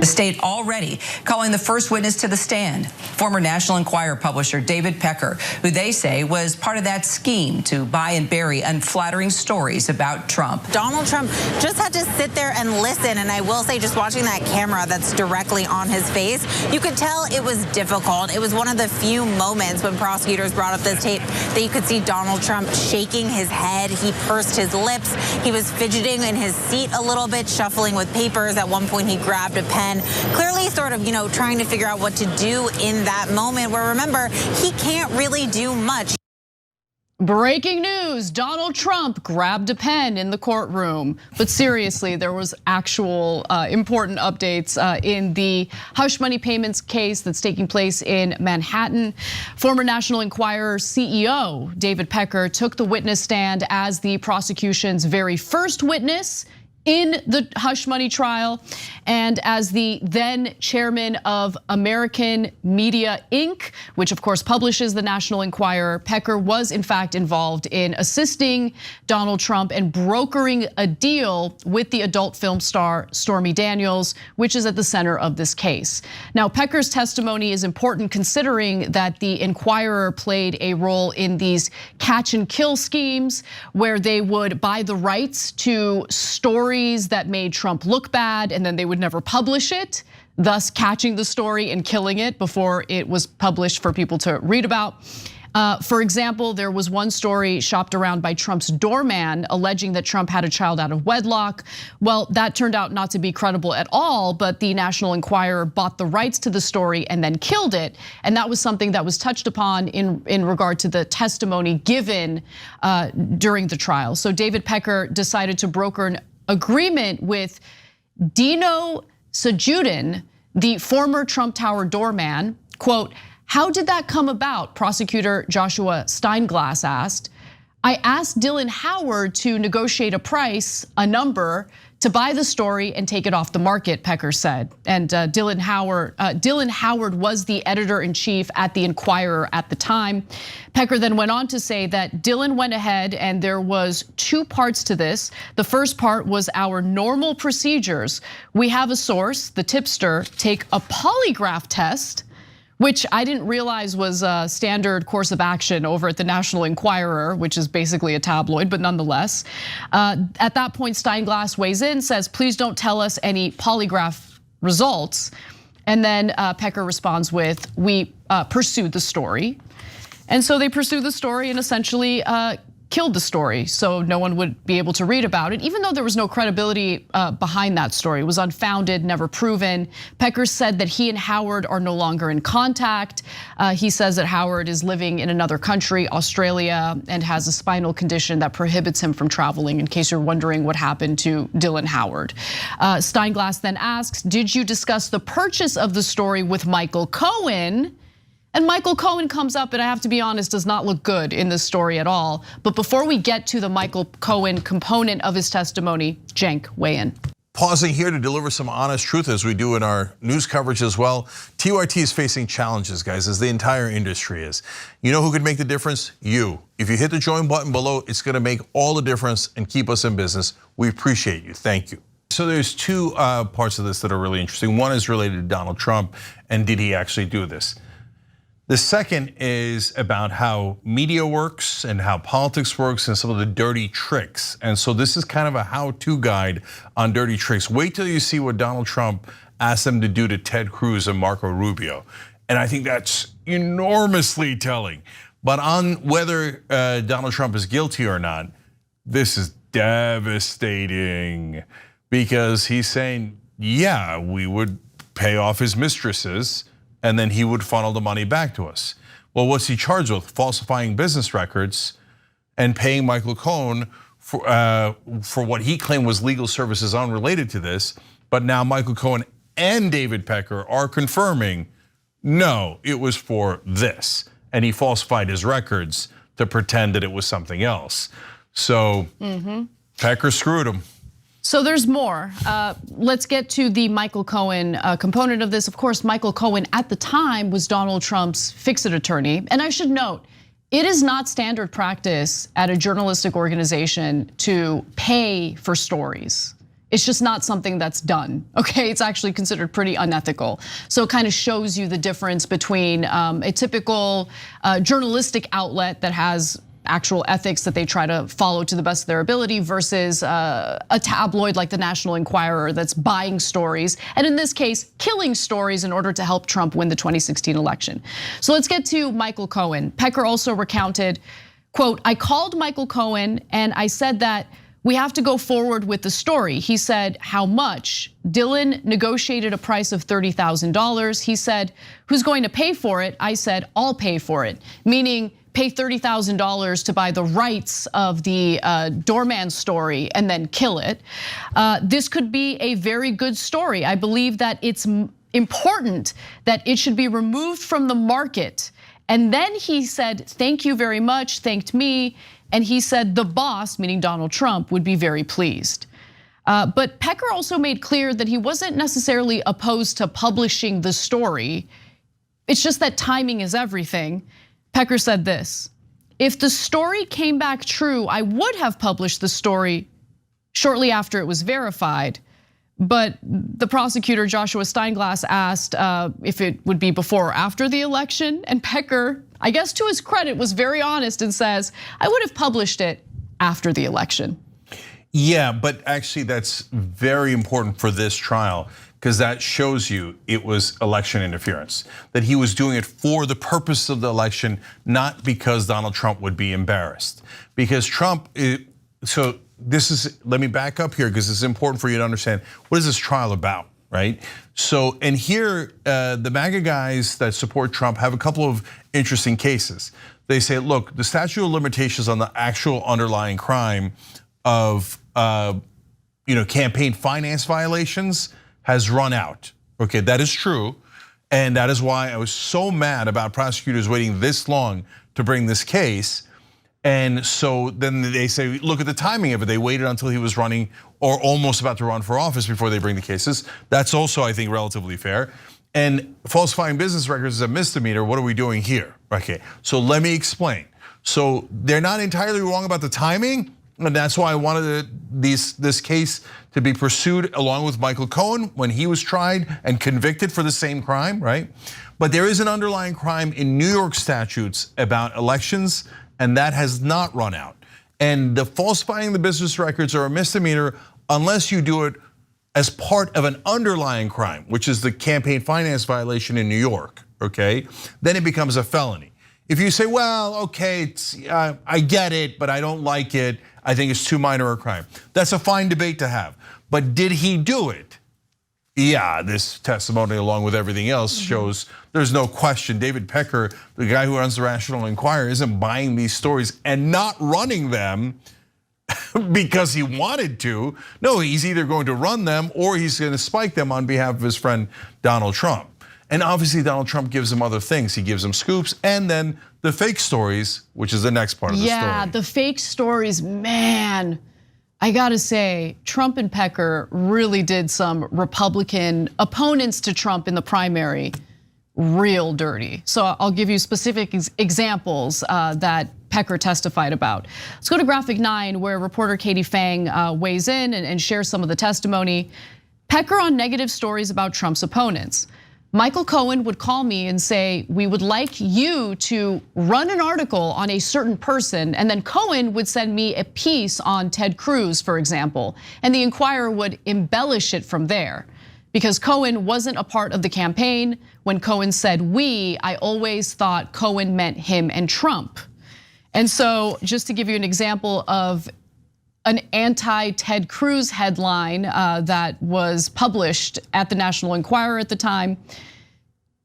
state already calling the first witness to the stand, former National Enquirer publisher David Pecker, who they say was part of that scheme to buy and bury unflattering stories about Trump. Donald Trump just had to sit there and listen, and I will say, just watching that camera that's directly on his face, you could tell it was difficult. It was one of the few moments when prosecutors brought up this tape that you could see Donald Trump shaking his head. He pursed his lips. He was fidgeting in his seat a little bit, shuffling with papers. At one point, he grabbed a pen, clearly sort of, trying to figure out what to do in that moment where, remember, he can't really do much. Breaking news, Donald Trump grabbed a pen in the courtroom. But seriously, there was actual important updates in the hush money payments case that's taking place in Manhattan. Former National Enquirer CEO David Pecker took the witness stand as the prosecution's very first witness in the hush money trial, and as the then chairman of American Media Inc., which of course publishes the National Enquirer, Pecker was in fact involved in assisting Donald Trump and brokering a deal with the adult film star Stormy Daniels, which is at the center of this case. Now, Pecker's testimony is important considering that the Enquirer played a role in these catch and kill schemes where they would buy the rights to stories that made Trump look bad, and then they would never publish it, thus catching the story and killing it before it was published for people to read about. For example, there was one story shopped around by Trump's doorman alleging that Trump had a child out of wedlock. Well, that turned out not to be credible at all, but the National Enquirer bought the rights to the story and then killed it. And that was something that was touched upon in regard to the testimony given during the trial. So David Pecker decided to broker an agreement with Dino Sajudin, the former Trump Tower doorman. Quote, "How did that come about?" Prosecutor Joshua Steinglass asked. "I asked Dylan Howard to negotiate a price, a number, to buy the story and take it off the market," Pecker said. And Dylan Howard was the editor-in-chief at the Enquirer at the time. Pecker then went on to say that Dylan went ahead and there was two parts to this. The first part was our normal procedures. We have a source, the tipster, take a polygraph test, which I didn't realize was a standard course of action over at the National Enquirer, which is basically a tabloid, but nonetheless. At that point, Steinglass weighs in, says, "Please don't tell us any polygraph results." And then Pecker responds with, "We pursued the story." And so they pursued the story and essentially killed the story so no one would be able to read about it, even though there was no credibility behind that story. It was unfounded, never proven. Pecker said that he and Howard are no longer in contact. He says that Howard is living in another country, Australia, and has a spinal condition that prohibits him from traveling, in case you're wondering what happened to Dylan Howard. Steinglass then asks, "Did you discuss the purchase of the story with Michael Cohen?" And Michael Cohen comes up, and I have to be honest, does not look good in this story at all. But before we get to the Michael Cohen component of his testimony, Cenk, weigh in. Pausing here to deliver some honest truth as we do in our news coverage as well. TYT is facing challenges, guys, as the entire industry is. You know who could make the difference? You. If you hit the join button below, it's gonna make all the difference and keep us in business. We appreciate you, thank you. So there's two parts of this that are really interesting. One is related to Donald Trump, and did he actually do this? The second is about how media works and how politics works and some of the dirty tricks. And so this is kind of a how-to guide on dirty tricks. Wait till you see what Donald Trump asked them to do to Ted Cruz and Marco Rubio. And I think that's enormously telling. But on whether Donald Trump is guilty or not, this is devastating, because he's saying, yeah, we would pay off his mistresses and then he would funnel the money back to us. Well, what's he charged with? Falsifying business records and paying Michael Cohen for what he claimed was legal services unrelated to this. But now Michael Cohen and David Pecker are confirming, no, it was for this. And he falsified his records to pretend that it was something else. So Pecker screwed him. So there's more. Let's get to the Michael Cohen component of this. Of course, Michael Cohen at the time was Donald Trump's fix-it attorney. And I should note, it is not standard practice at a journalistic organization to pay for stories. It's just not something that's done, okay? It's actually considered pretty unethical. So it kind of shows you the difference between a typical journalistic outlet that has actual ethics that they try to follow to the best of their ability versus a tabloid like the National Enquirer that's buying stories, and in this case, killing stories in order to help Trump win the 2016 election. So let's get to Michael Cohen. Pecker also recounted, quote, "I called Michael Cohen and I said that we have to go forward with the story." He said, "How much?" Dylan negotiated a price of $30,000. He said, "Who's going to pay for it?" I said, "I'll pay for it," meaning pay $30,000 to buy the rights of the doorman story and then kill it. This could be a very good story. I believe that it's important that it should be removed from the market. And then he said, "Thank you very much," thanked me. And he said the boss, meaning Donald Trump, would be very pleased. But Pecker also made clear that he wasn't necessarily opposed to publishing the story. It's just that timing is everything. Pecker said this: "If the story came back true, I would have published the story shortly after it was verified." But the prosecutor, Joshua Steinglass, asked if it would be before or after the election. And Pecker, I guess to his credit, was very honest and says, "I would have published it after the election." Yeah, but actually that's very important for this trial, because that shows you it was election interference, that he was doing it for the purpose of the election, not because Donald Trump would be embarrassed. Because Trump, let me back up here because it's important for you to understand, what is this trial about, right? So, and here, the MAGA guys that support Trump have a couple of interesting cases. They say, look, the statute of limitations on the actual underlying crime of campaign finance violations has run out. Okay, that is true. And that is why I was so mad about prosecutors waiting this long to bring this case. And so then they say, look at the timing of it. They waited until he was running or almost about to run for office before they bring the cases. That's also, I think, relatively fair. And falsifying business records is a misdemeanor. What are we doing here? Okay, so let me explain. So they're not entirely wrong about the timing. And that's why I wanted this case to be pursued along with Michael Cohen when he was tried and convicted for the same crime, right? But there is an underlying crime in New York statutes about elections, and that has not run out. And the falsifying the business records are a misdemeanor unless you do it as part of an underlying crime, which is the campaign finance violation in New York, okay? Then it becomes a felony. If you say, well, okay, I get it, but I don't like it, I think it's too minor a crime. That's a fine debate to have. But did he do it? Yeah, this testimony, along with everything else, shows there's no question David Pecker, the guy who runs the National Enquirer, isn't buying these stories and not running them because he wanted to. No, he's either going to run them or he's going to spike them on behalf of his friend Donald Trump. And obviously Donald Trump gives him other things. He gives him scoops and then the fake stories, which is the next part of the story. Yeah, the fake stories, man. I gotta say, Trump and Pecker really did some Republican opponents to Trump in the primary real dirty. So I'll give you specific examples that Pecker testified about. Let's go to graphic 9, where reporter Katie Fang weighs in and shares some of the testimony. Pecker on negative stories about Trump's opponents. Michael Cohen would call me and say, we would like you to run an article on a certain person, and then Cohen would send me a piece on Ted Cruz, for example, and the Enquirer would embellish it from there. Because Cohen wasn't a part of the campaign, when Cohen said we, I always thought Cohen meant him and Trump. And so just to give you an example of an anti-Ted Cruz headline that was published at the National Enquirer at the time.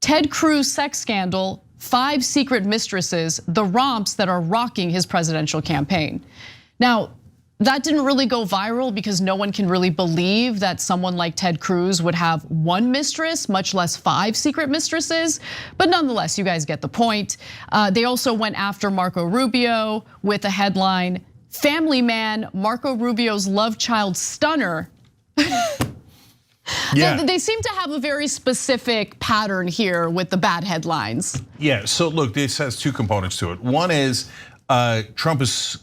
Ted Cruz sex scandal, 5 secret mistresses, the romps that are rocking his presidential campaign. Now, that didn't really go viral because no one can really believe that someone like Ted Cruz would have 1 mistress, much less 5 secret mistresses. But nonetheless, you guys get the point. They also went after Marco Rubio with a headline, Family Man, Marco Rubio's love child stunner. Yeah. They seem to have a very specific pattern here with the bad headlines. Yeah, so look, this has 2 components to it. One is Trump is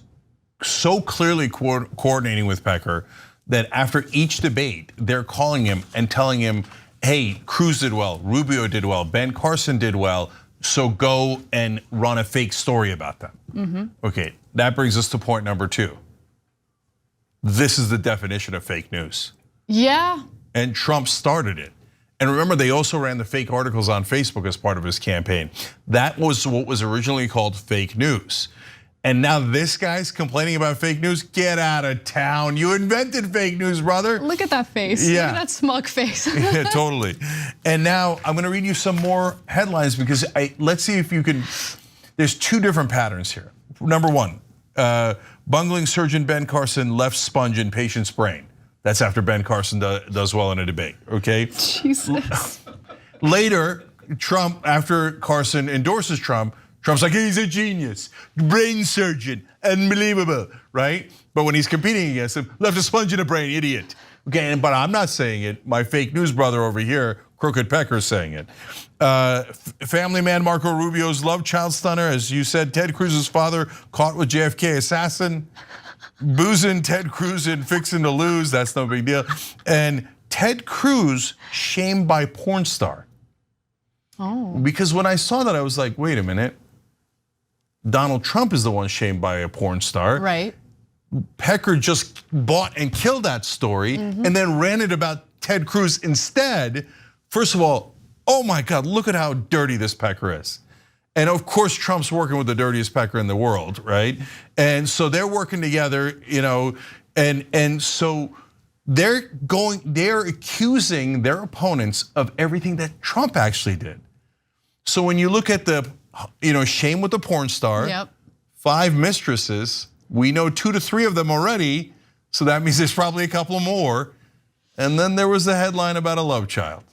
so clearly coordinating with Pecker that after each debate, they're calling him and telling him, hey, Cruz did well, Rubio did well, Ben Carson did well, so go and run a fake story about them. Okay, that brings us to point number 2. This is the definition of fake news. Yeah. And Trump started it. And remember, they also ran the fake articles on Facebook as part of his campaign. That was what was originally called fake news. And now this guy's complaining about fake news. Get out of town. You invented fake news, brother. Look at that face. Yeah. Look at that smug face. Yeah, totally. And now I'm gonna read you some more headlines because let's see if you can, there's 2 different patterns here. Number 1, bungling surgeon Ben Carson left sponge in patient's brain. That's after Ben Carson does well in a debate, okay? Jesus. Later, Trump, after Carson endorses Trump, Trump's like, he's a genius, brain surgeon, unbelievable, right? But when he's competing against him, left a sponge in the brain, idiot. Okay, but I'm not saying it. My fake news brother over here, Crooked Pecker, is saying it. Family man Marco Rubio's love child stunner, as you said, Ted Cruz's father caught with JFK assassin. Boozing Ted Cruz and fixing to lose, that's no big deal. And Ted Cruz shamed by porn star. Oh. Because when I saw that, I was like, wait a minute. Donald Trump is the one shamed by a porn star. Right. Pecker just bought and killed that story and then ran it about Ted Cruz instead. First of all, oh my God, look at how dirty this Pecker is. And of course, Trump's working with the dirtiest Pecker in the world, right? And so they're working together, and so they're accusing their opponents of everything that Trump actually did. So when you look at the, shame with the porn star, Yep. 5 mistresses, we know 2 to 3 of them already, so that means there's probably a couple more. And then there was the headline about a love child.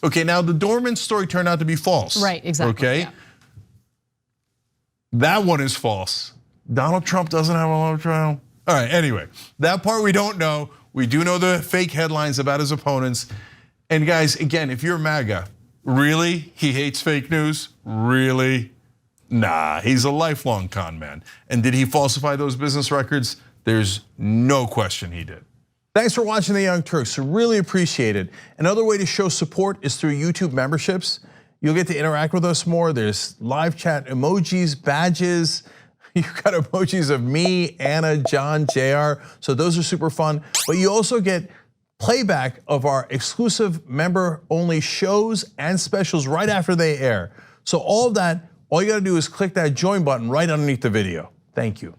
Okay, now the Dorman story turned out to be false. Right, exactly. Okay. Yeah. That one is false. Donald Trump doesn't have a love child. All right, anyway, that part we don't know. We do know the fake headlines about his opponents. And guys, again, if you're MAGA, really? He hates fake news? Really? Nah, he's a lifelong con man. And did he falsify those business records? There's no question he did. Thanks for watching The Young Turks, really appreciate it. Another way to show support is through YouTube memberships. You'll get to interact with us more. There's live chat emojis, badges. You've got emojis of me, Anna, John, JR. So those are super fun. But you also get playback of our exclusive member-only shows and specials right after they air. So all of that, all you gotta do is click that join button right underneath the video. Thank you.